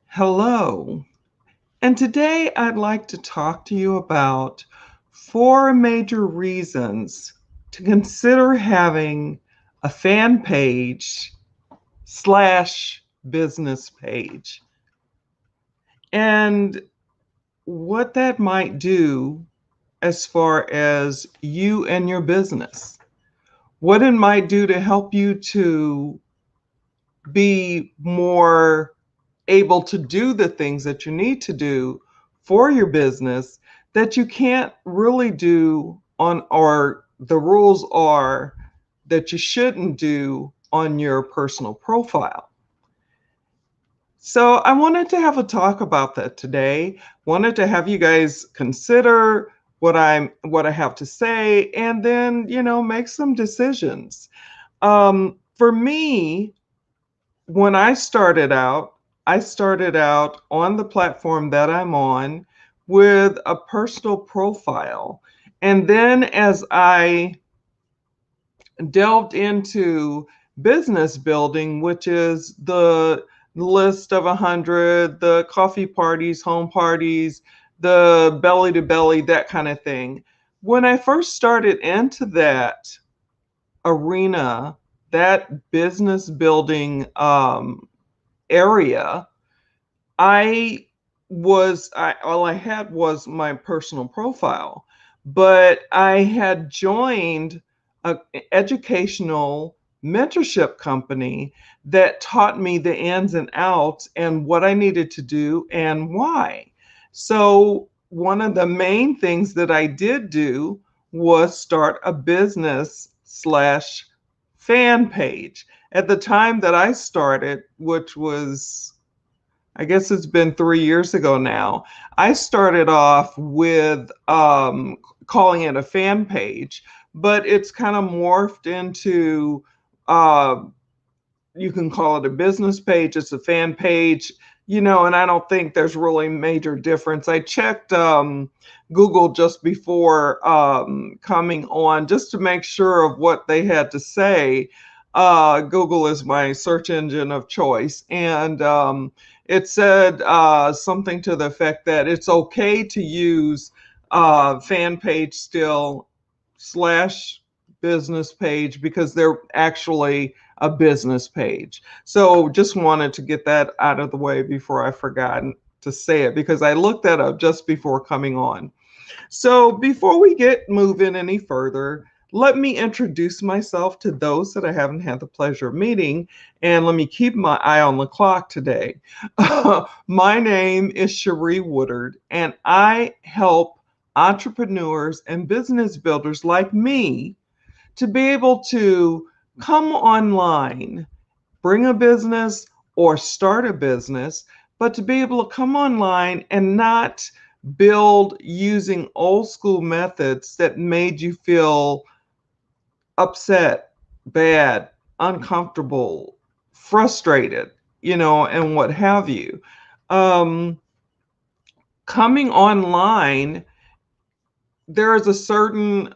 Hello, and today I'd like to talk to you about four major reasons to consider having a fan page slash business page and what that might do as far as you and your business. What it might do to help you to be more able to do the things that you need to do for your business that you can't really do on, or the rules are that you shouldn't do on your personal profile. So I wanted to have a talk about that today. Wanted to have you guys consider what I have to say and then, make some decisions. For me, when I started out on the platform that I'm on with a personal profile. And then as I delved into business building, which is the list of 100, the coffee parties, home parties, the belly to belly, that kind of thing. When I first started into that arena, that business building area, all I had was my personal profile, but I had joined a educational mentorship company that taught me the ins and outs and what I needed to do and why. So one of the main things that I did do was start a business slash fan page. At the time that I started, which was, I guess it's been 3 years ago now, I started off with calling it a fan page, but it's kind of morphed into, uh, you can call it a business page, it's a fan page, and I don't think there's really major difference. I checked Google just before coming on just to make sure of what they had to say. Google is my search engine of choice, and it said something to the effect that it's okay to use fan page still slash business page because they're actually a business page. So just wanted to get that out of the way before I forgot to say it because I looked that up just before coming on. So before we get moving any further, let me introduce myself to those that I haven't had the pleasure of meeting, and let me keep my eye on the clock today. My name is Cherie Woodard, and I help entrepreneurs and business builders like me to be able to come online, bring a business or start a business, but to be able to come online and not build using old school methods that made you feel upset, bad, uncomfortable, frustrated, and what have you. Um, Coming online, there are certain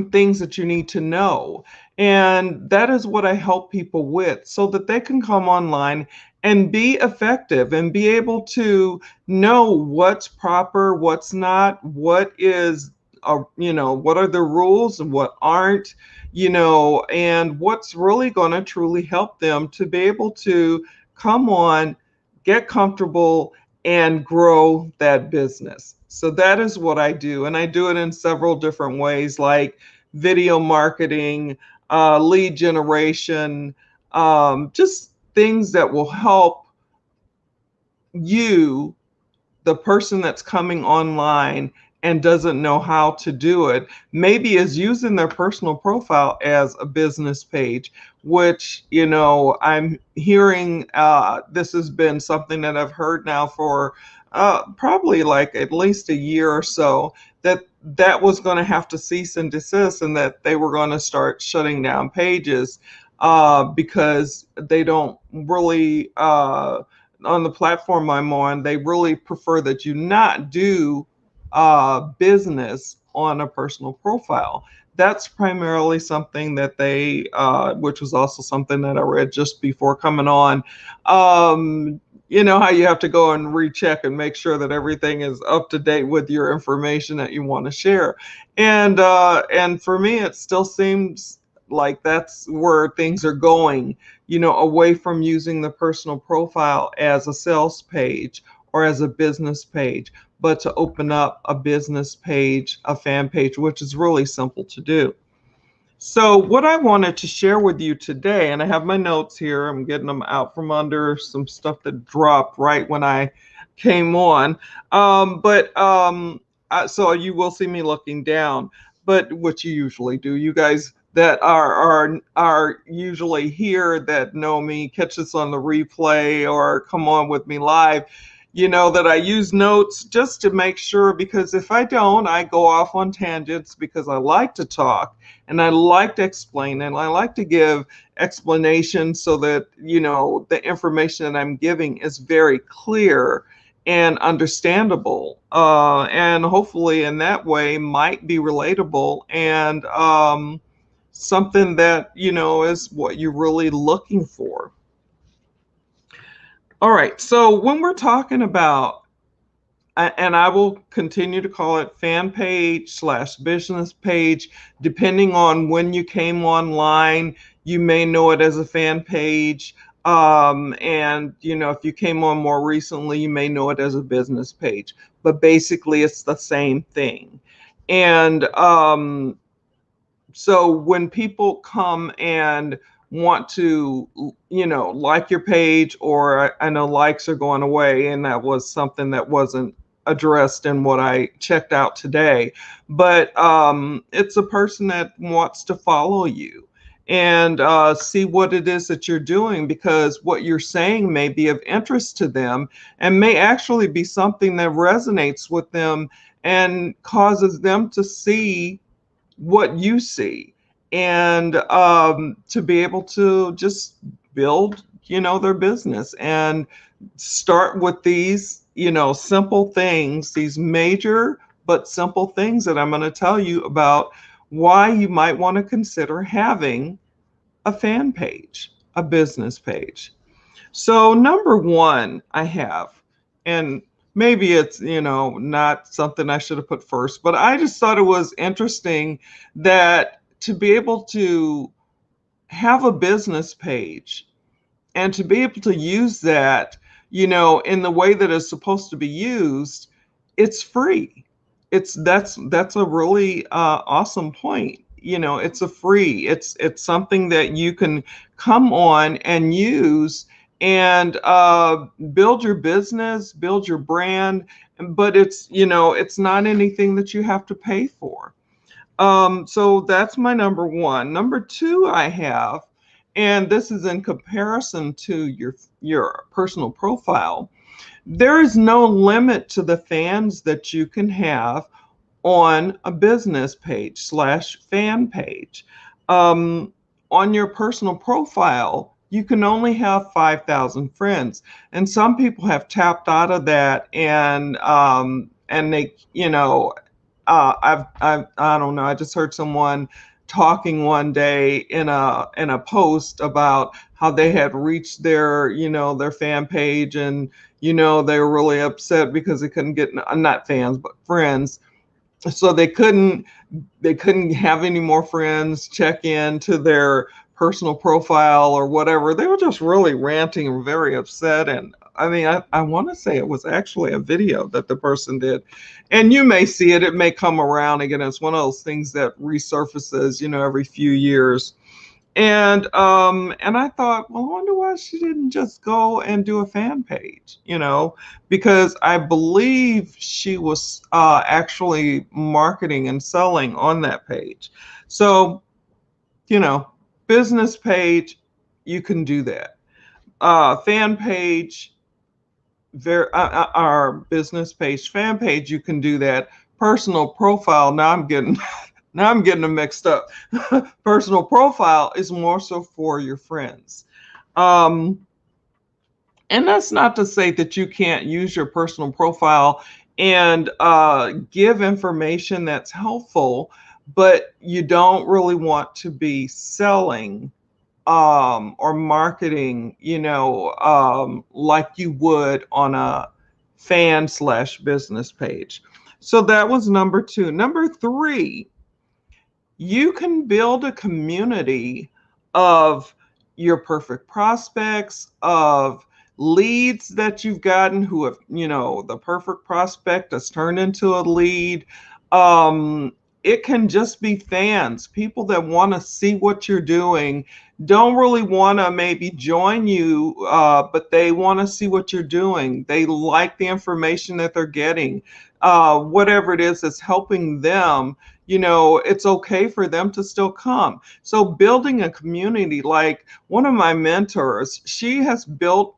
things that you need to know, and that is what I help people with so that they can come online and be effective and be able to know what's proper, what's not, what is what are the rules and what aren't, and what's really going to truly help them to be able to come on, get comfortable, and grow that business. So that is what I do. And I do it in several different ways, like video marketing, lead generation, just things that will help you, the person that's coming online and doesn't know how to do it, maybe is using their personal profile as a business page, which, I'm hearing this has been something that I've heard now for probably like at least a year or so, that was going to have to cease and desist and that they were going to start shutting down pages because they don't really on the platform I'm on, they really prefer that you not do business on a personal profile. that's primarily something that they, which was also something that I read just before coming on. You know how you have to go and recheck and make sure that everything is up to date with your information that you want to share. And for me, it still seems like that's where things are going, you know, away from using the personal profile as a sales page or as a business page, but to open up a business page, a fan page, which is really simple to do. So, what I wanted to share with you today, and I have my notes here, I'm getting them out from under some stuff that dropped right when I came on. So you will see me looking down, but what you usually do, you guys that are usually here that know me, catch this on the replay or come on with me live, you know that I use notes just to make sure, because if I don't, I go off on tangents because I like to talk and I like to explain and I like to give explanations so that, you know, the information that I'm giving is very clear and understandable, and hopefully in that way might be relatable and something that, you know, is what you're really looking for. All right, so when we're talking about, and I will continue to call it fan page slash business page, depending on when you came online, you may know it as a fan page. And you know, if you came on more recently, you may know it as a business page, but basically it's the same thing. And so when people come and want to, you know, like your page, or I know likes are going away, and that was something that wasn't addressed in what I checked out today, but it's a person that wants to follow you and see what it is that you're doing, because what you're saying may be of interest to them and may actually be something that resonates with them and causes them to see what you see, and to be able to just build, you know, their business and start with these, you know, simple things, these major but simple things that I'm going to tell you about, why you might want to consider having a fan page, a business page. So number one I have, and maybe it's, you know, not something I should have put first, but I just thought it was interesting that to be able to have a business page and to be able to use that, you know, in the way that it's supposed to be used, it's free. That's a really awesome point. You know, it's a free. It's something that you can come on and use and build your business, build your brand, but it's, you know, it's not anything that you have to pay for. So that's my number one. Number two I have, and this is in comparison to your personal profile. There is no limit to the fans that you can have on a business page slash fan page. On your personal profile, you can only have 5,000 friends, and some people have tapped out of that, and they, you know, I don't know. I just heard someone talking one day in a post about how they had reached their, you know, their fan page, and you know they were really upset because they couldn't get, not fans but friends, so they couldn't have any more friends check in to their personal profile or whatever. They were just really ranting and very upset. And I mean, I want to say it was actually a video that the person did, and you may see it, it may come around again. It's one of those things that resurfaces, you know, every few years. And I thought, well, I wonder why she didn't just go and do a fan page, you know, because I believe she was actually marketing and selling on that page. So, you know, business page, you can do that. Fan page, our business page, fan page, you can do that. Personal profile, now I'm getting now I'm getting them mixed up. Personal profile is more so for your friends. Um, and that's not to say that you can't use your personal profile and give information that's helpful, but you don't really want to be selling or marketing, like you would on a fan slash business page. So that was number two. Number three, you can build a community of your perfect prospects, of leads that you've gotten who have, the perfect prospect has turned into a lead. Um, it can just be fans, people that want to see what you're doing, don't really want to maybe join you, but they want to see what you're doing. They like the information that they're getting, whatever it is that's helping them. It's okay for them to still come. So building a community, like one of my mentors, she has built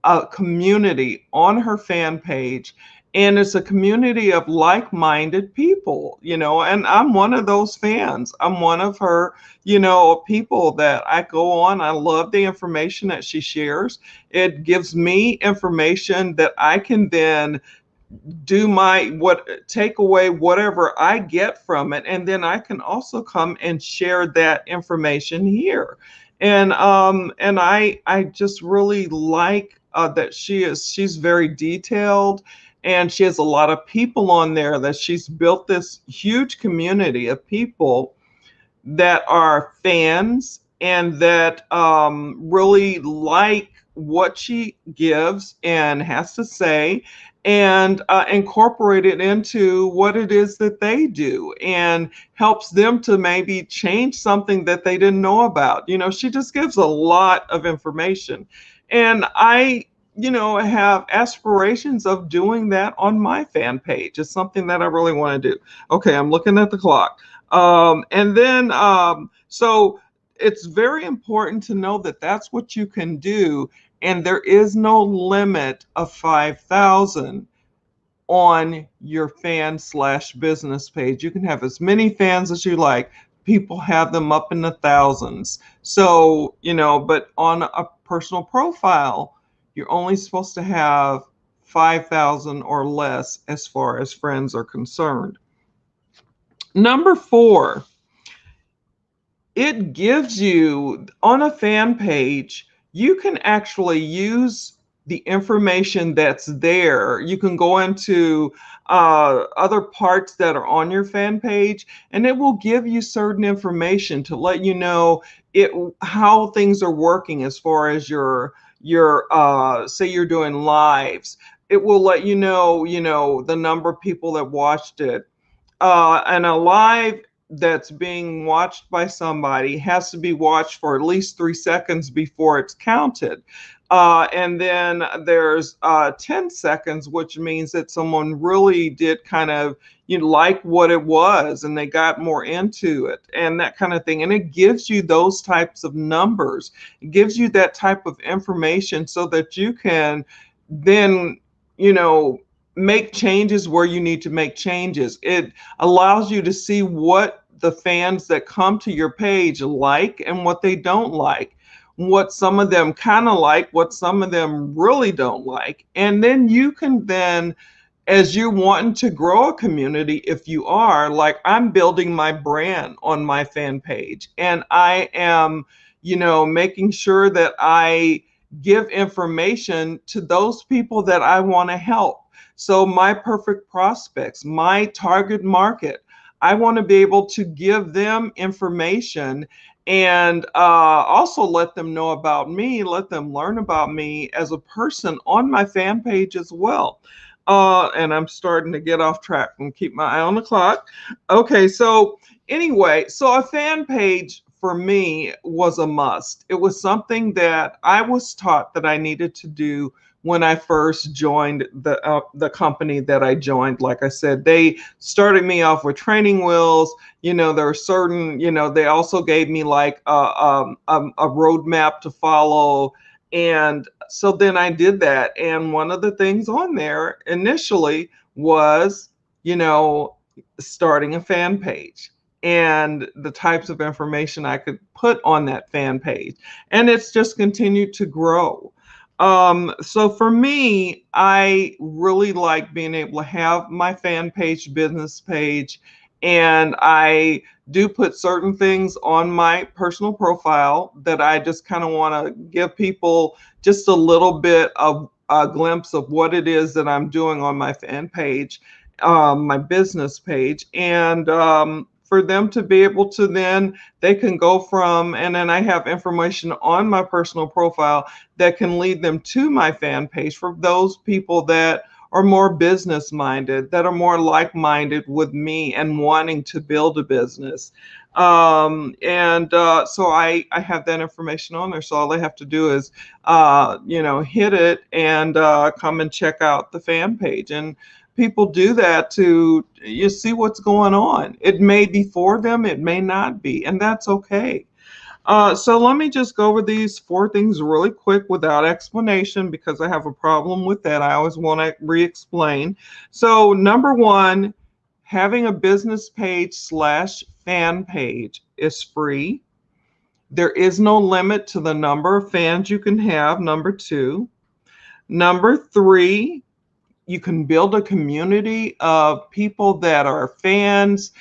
a community on her fan page, and it's a community of like-minded people, and I'm one of those fans. I'm one of her, people that I go on. I love the information that she shares. It gives me information that I can then do my what take away whatever I get from it, and then I can also come and share that information here. And I just really like that she's very detailed, and she has a lot of people on there, that she's built this huge community of people that are fans and that really like what she gives and has to say, and incorporate it into what it is that they do, and helps them to maybe change something that they didn't know about. She just gives a lot of information. And I, have aspirations of doing that on my fan page. It's something that I really want to do. Okay, I'm looking at the clock. So it's very important to know that that's what you can do, and there is no limit of 5,000 on your fan slash business page. You can have as many fans as you like. People have them up in the thousands. So, but on a personal profile, you're only supposed to have 5,000 or less as far as friends are concerned. Number four, it gives you on a fan page, you can actually use the information that's there. You can go into other parts that are on your fan page, and it will give you certain information to let you know how things are working as far as your say you're doing lives. It will let you know the number of people that watched it, and a live that's being watched by somebody has to be watched for at least 3 seconds before it's counted. And then there's 10 seconds, which means that someone really did kind of like what it was, and they got more into it and that kind of thing. And it gives you those types of numbers. It gives you that type of information so that you can then, you know, make changes where you need to make changes. It allows you to see what the fans that come to your page like and what they don't like, what some of them kind of like, what some of them really don't like. And then you can then, as you're wanting to grow a community, if you are, like I'm building my brand on my fan page, and I am, making sure that I give information to those people that I want to help. So my perfect prospects, my target market, I want to be able to give them information, and also let them know about me, let them learn about me as a person on my fan page as well. And I'm starting to get off track and keep my eye on the clock. Okay, so anyway, so a fan page for me was a must. It was something that I was taught that I needed to do when I first joined the company that I joined. Like I said, they started me off with training wheels. There are certain, they also gave me like a roadmap to follow. And so then I did that. And one of the things on there initially was, starting a fan page and the types of information I could put on that fan page. And it's just continued to grow. So for me, I really like being able to have my fan page, business page, And I do put certain things on my personal profile that I just kind of want to give people just a little bit of a glimpse of what it is that I'm doing on my fan page, my business page. And for them to be able to then, they can go from, and then I have information on my personal profile that can lead them to my fan page for those people that are more business minded, that are more like minded with me and wanting to build a business. So I have that information on there. So all they have to do is, hit it and come and check out the fan page. And people do that to you see what's going on. It may be for them, it may not be, and that's okay. So let me just go over these 4 things really quick without explanation because I have a problem with that. I always want to re-explain. So number 1, having a business page slash fan page is free. There is no limit to the number of fans you can have. Number 2. Number 3, you can build a community of people that are fans,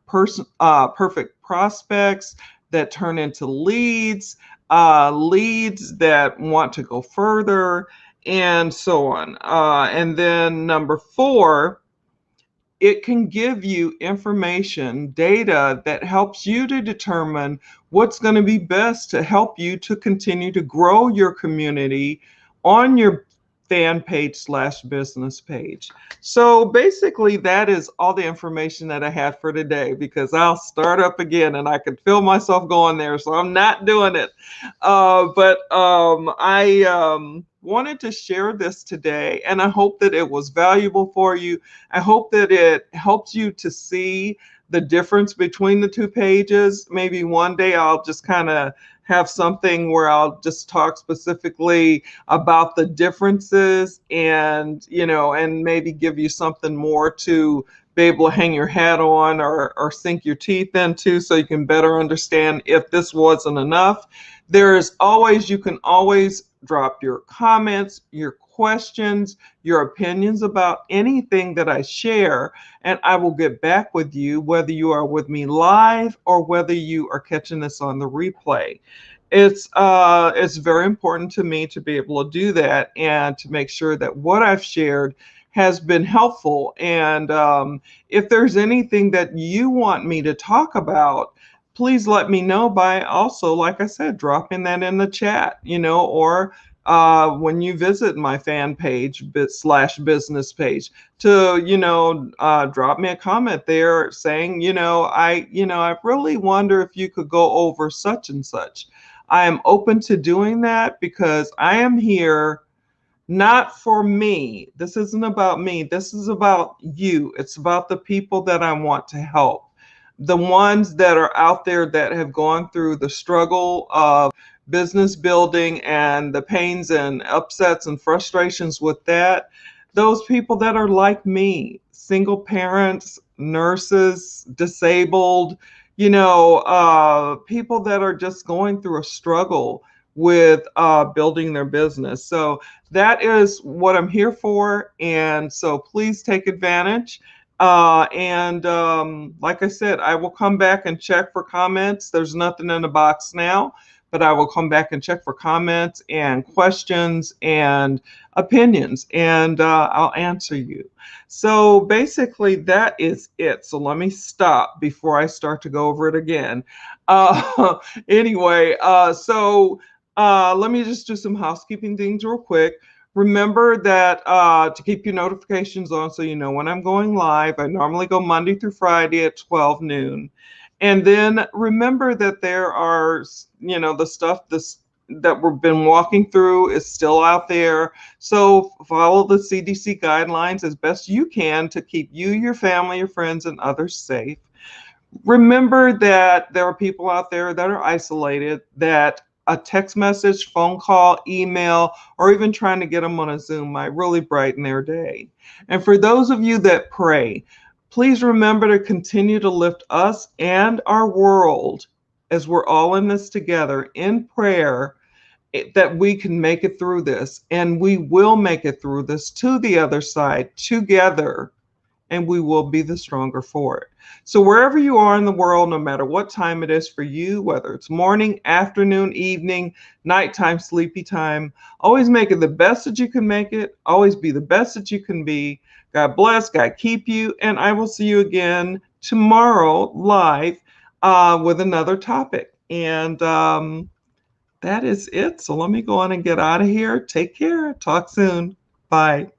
perfect prospects that turn into leads, leads that want to go further, and so on. And then number 4, it can give you information, data that helps you to determine what's going to be best to help you to continue to grow your community on your fan page slash business page. So basically, that is all the information that I had for today because I'll start up again and I could feel myself going there. So I'm not doing it. But I wanted to share this today and I hope that it was valuable for you. I hope that it helps you to see the difference between the 2 pages. Maybe one day I'll just kind of have something where I'll just talk specifically about the differences and, and maybe give you something more to be able to hang your hat on or sink your teeth into so you can better understand if this wasn't enough. You can always drop your comments, your questions, your opinions about anything that I share, and I will get back with you, whether you are with me live or whether you are catching this on the replay. It's very important to me to be able to do that and to make sure that what I've shared has been helpful. And if there's anything that you want me to talk about, please let me know by also, like I said, dropping that in the chat, or when you visit my fan page slash business page to, drop me a comment there saying, I really wonder if you could go over such and such. I am open to doing that because I am here not for me. This isn't about me. This is about you. It's about the people that I want to help. The ones that are out there that have gone through the struggle of business building and the pains and upsets and frustrations with that. Those people that are like me, single parents, nurses, disabled, people that are just going through a struggle with building their business. So that is what I'm here for. And so please take advantage. Like I said, I will come back and check for comments. There's nothing in the box now, but I will come back and check for comments and questions and opinions, and I'll answer you. So basically, that is it. So let me stop before I start to go over it again. Anyway, let me just do some housekeeping things real quick. Remember that to keep your notifications on so you know when I'm going live. I normally go Monday through Friday at 12 noon. And then remember that there are, the stuff that we've been walking through is still out there. So follow the CDC guidelines as best you can to keep you, your family, your friends, and others safe. Remember that there are people out there that are isolated, that a text message, phone call, email, or even trying to get them on a Zoom might really brighten their day. And for those of you that pray, please remember to continue to lift us and our world as we're all in this together in prayer, that we can make it through this, and we will make it through this to the other side together and we will be the stronger for it. So wherever you are in the world, no matter what time it is for you, whether it's morning, afternoon, evening, nighttime, sleepy time, always make it the best that you can make it. Always be the best that you can be. God bless, God keep you, and I will see you again tomorrow live with another topic. And that is it. So let me go on and get out of here. Take care. Talk soon. Bye.